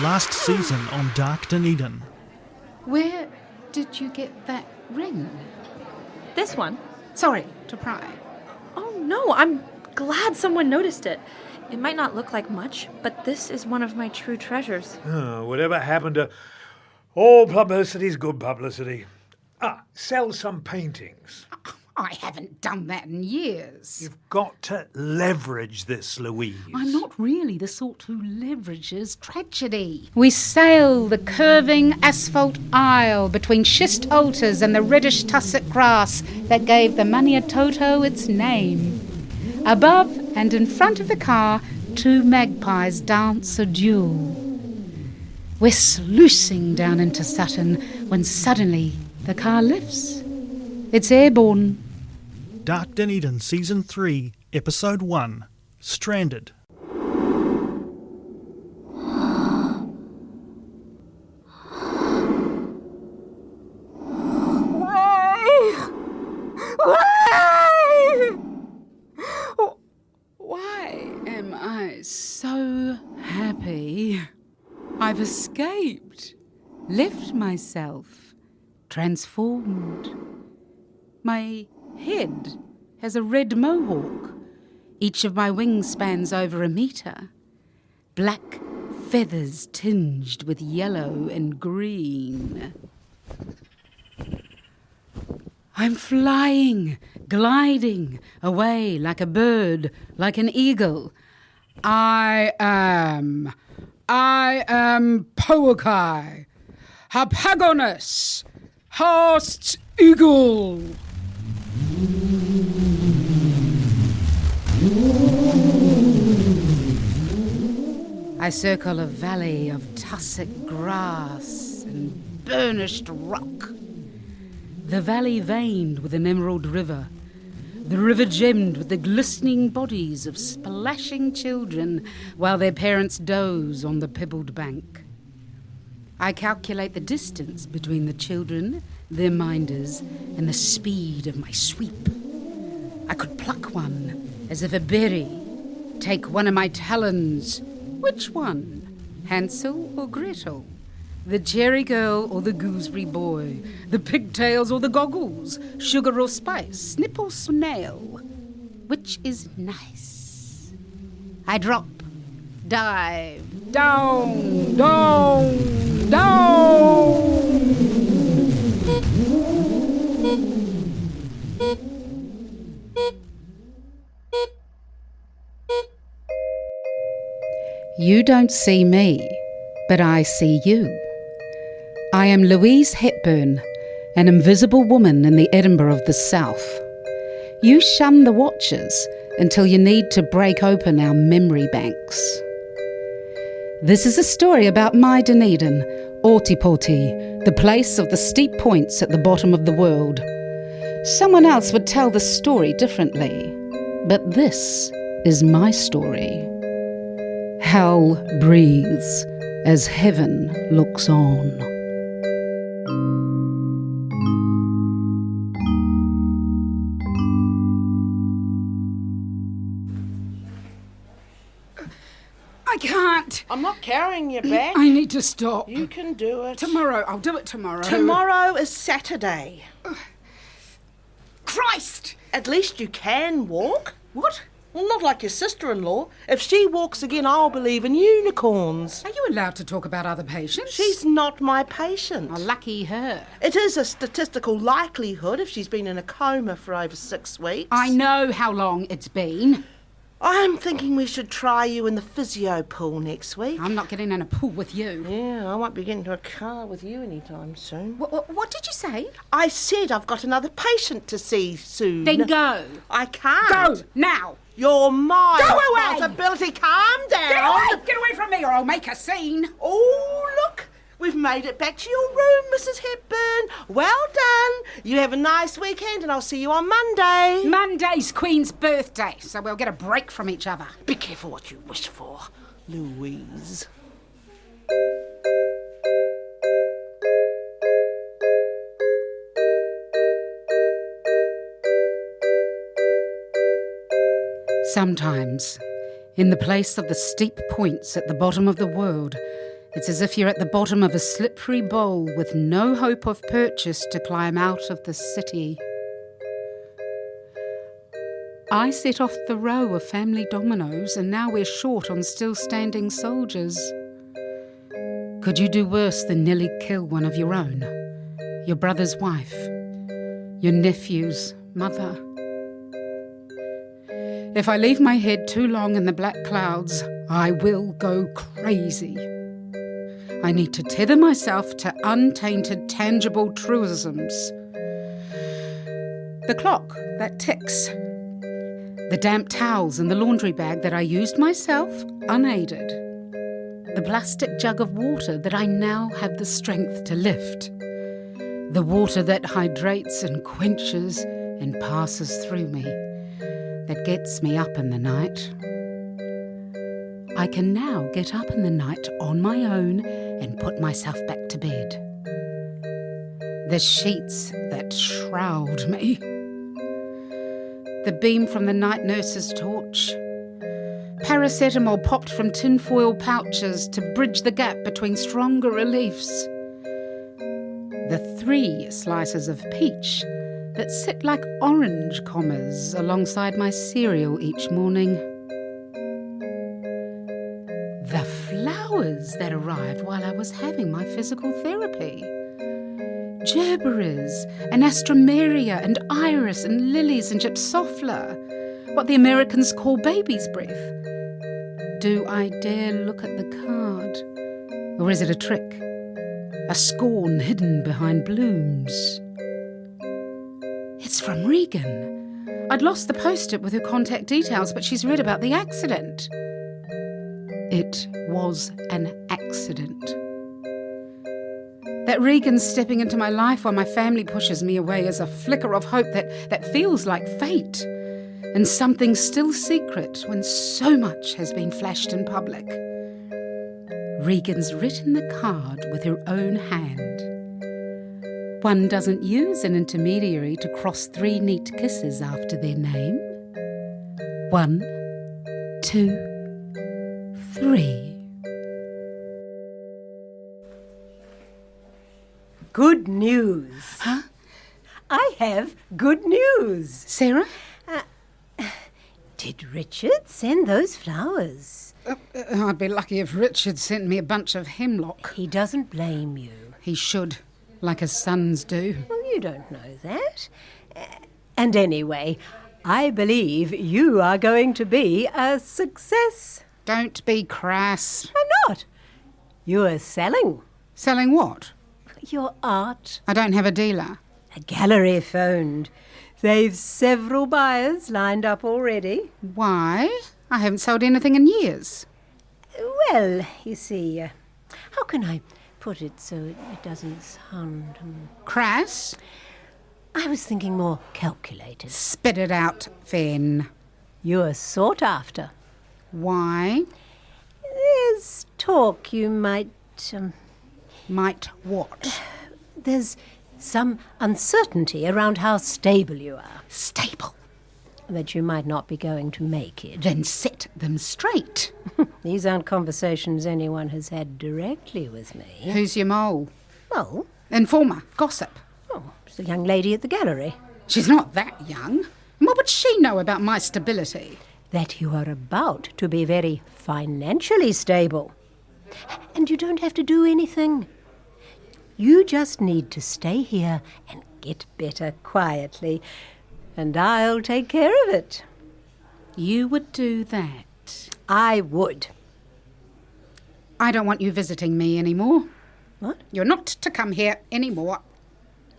Last season on Dark Dunedin. Where did you get that ring? This one? Sorry to pry. Oh no, I'm glad someone noticed it. It might not look like much, but this is one of my true treasures. Whatever happened to all publicity's good publicity? Sell some paintings. I haven't done that in years. You've got to leverage this, Louise. I'm not really the sort who leverages tragedy. We sail the curving asphalt aisle between schist altars and the reddish tussock grass that gave the Maniatoto its name. Above and in front of the car, two magpies dance a duel. We're sluicing down into Sutton when suddenly the car lifts. It's airborne. Dark Dunedin Season 3, Episode 1, Stranded. Why am I so happy? I've escaped, left myself, transformed. My head has a red mohawk. Each of my wings spans over a metre. Black feathers tinged with yellow and green. I'm flying, gliding away like a bird, like an eagle. I am Poakai, Harpagonus, Horst Eagle. I circle a valley of tussock grass and burnished rock. The valley veined with an emerald river, the river gemmed with the glistening bodies of splashing children while their parents doze on the pebbled bank. I calculate the distance between the children, their minders, and the speed of my sweep. I could pluck one as if a berry, take one of my talons. Which one? Hansel or Gretel? The cherry girl or the gooseberry boy? The pigtails or the goggles? Sugar or spice? Snip or snail? Which is nice? I drop, dive, down, down, down. You don't see me, but I see you. I am Louise Hepburn, an invisible woman in the Edinburgh of the South. You shun the watchers until you need to break open our memory banks. This is a story about my Dunedin, Ortipoti, the place of the steep points at the bottom of the world. Someone else would tell the story differently, but this is my story. Hell breathes as heaven looks on. I can't. I'm not carrying you back. I need to stop. You can do it. Tomorrow. I'll do it tomorrow. Tomorrow is Saturday. Christ! At least you can walk. What? Well, not like your sister-in-law. If she walks again, I'll believe in unicorns. Are you allowed to talk about other patients? She's not my patient. Oh, lucky her. It is a statistical likelihood if she's been in a coma for over 6 weeks. I know how long it's been. I'm thinking we should try you in the physio pool next week. I'm not getting in a pool with you. Yeah, I won't be getting into a car with you anytime soon. What did you say? I said I've got another patient to see soon. Then go. I can't. Go, now. You're my Go away! responsibility. Calm down. Get away from me or I'll make a scene. Oh, look. We've made it back to your room, Mrs. Hepburn. Well done. You have a nice weekend and I'll see you on Monday. Monday's Queen's birthday, so we'll get a break from each other. Be careful what you wish for, Louise. Sometimes, in the place of the steep points at the bottom of the world, It's as if you're at the bottom of a slippery bowl with no hope of purchase to climb out of the city. I set off the row of family dominoes, and now we're short on still-standing soldiers. Could you do worse than nearly kill one of your own? Your brother's wife? Your nephew's mother? If I leave my head too long in the black clouds, I will go crazy. I need to tether myself to untainted, tangible truisms. The clock that ticks. The damp towels in the laundry bag that I used myself, unaided. The plastic jug of water that I now have the strength to lift. The water that hydrates and quenches and passes through me, that gets me up in the night. I can now get up in the night on my own and put myself back to bed. The sheets that shroud me. The beam from the night nurse's torch. Paracetamol popped from tinfoil pouches to bridge the gap between stronger reliefs. The 3 slices of peach that sit like orange commas alongside my cereal each morning. The flowers that arrived while I was having my physical therapy. Gerberas and astrameria and iris and lilies and gypsophila, what the Americans call baby's breath. Do I dare look at the card? Or is it a trick? A scorn hidden behind blooms? It's from Regan. I'd lost the post-it with her contact details, but she's read about the accident. It was an accident. That Regan's stepping into my life while my family pushes me away is a flicker of hope that feels like fate, and something still secret when so much has been flashed in public. Regan's written the card with her own hand. One doesn't use an intermediary to cross 3 neat kisses after their name. 1, 2, 3. Good news. Huh? I have good news. Sarah? Did Richard send those flowers? I'd be lucky if Richard sent me a bunch of hemlock. He doesn't blame you. He should, like his sons do. Well, you don't know that. And anyway, I believe you are going to be a success. Don't be crass. I'm not. You are selling Selling what? your art. I don't have a dealer. A gallery phoned. They've several buyers lined up already. Why? I haven't sold anything in years. Well, you see, how can I put it so it doesn't sound... Crass? I was thinking more calculated. Spit it out, Fen. You're sought after. Why? There's talk you might... Might what? There's some uncertainty around how stable you are. Stable. That you might not be going to make it. Then set them straight. These aren't conversations anyone has had directly with me. Who's your mole? Well, Informer. Gossip. it's the young lady at the gallery. She's not that young. What would she know about my stability? That you are about to be very financially stable. And you don't have to do anything. You just need to stay here and get better quietly, and I'll take care of it. You would do that? I would. I don't want you visiting me anymore. What? You're not to come here anymore.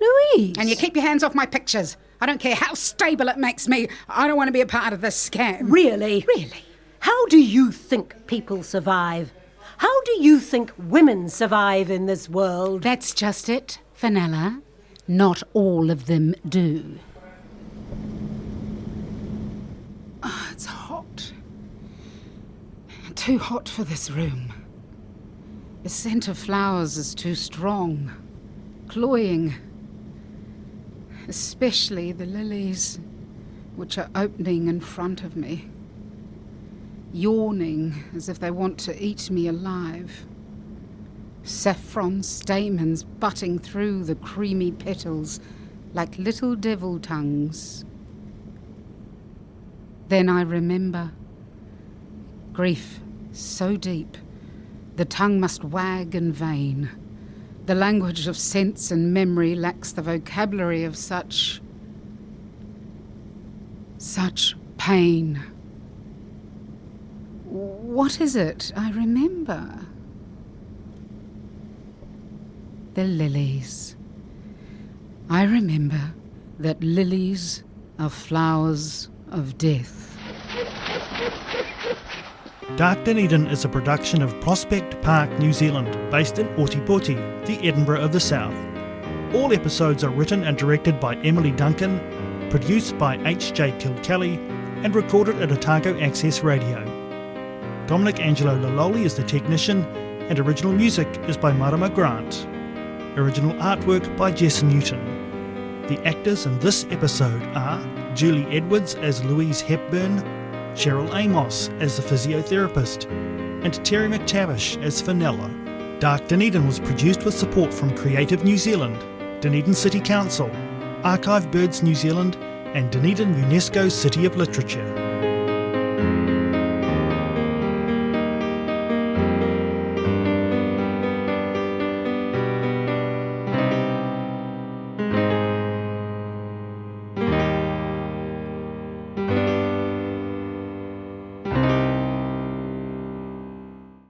Louise! And you keep your hands off my pictures. I don't care how stable it makes me. I don't want to be a part of this scam. Really? Really? How do you think people survive? How do you think women survive in this world? That's just it, Fenella. Not all of them do. Oh, it's hot. Too hot for this room. The scent of flowers is too strong, cloying. Especially the lilies, which are opening in front of me, yawning as if they want to eat me alive. saffron stamens butting through the creamy petals like little devil tongues. Then I remember grief so deep, the tongue must wag in vain. The language of sense and memory lacks the vocabulary of such pain. What is it I remember? The lilies. I remember that lilies are flowers of death. Dark Dunedin is a production of Prospect Park, New Zealand, based in Otipoti, the Edinburgh of the South. All episodes are written and directed by Emily Duncan, produced by H.J. Kilkelly, and recorded at Otago Access Radio. Dominic Angelo-Laloli is the technician, and original music is by Marama Grant. Original artwork by Jess Newton. The actors in this episode are Julie Edwards as Louise Hepburn, Cheryl Amos as the physiotherapist, and Terry MacTavish as Fenella. Dark Dunedin was produced with support from Creative New Zealand, Dunedin City Council, Archive Birds New Zealand, and Dunedin UNESCO City of Literature.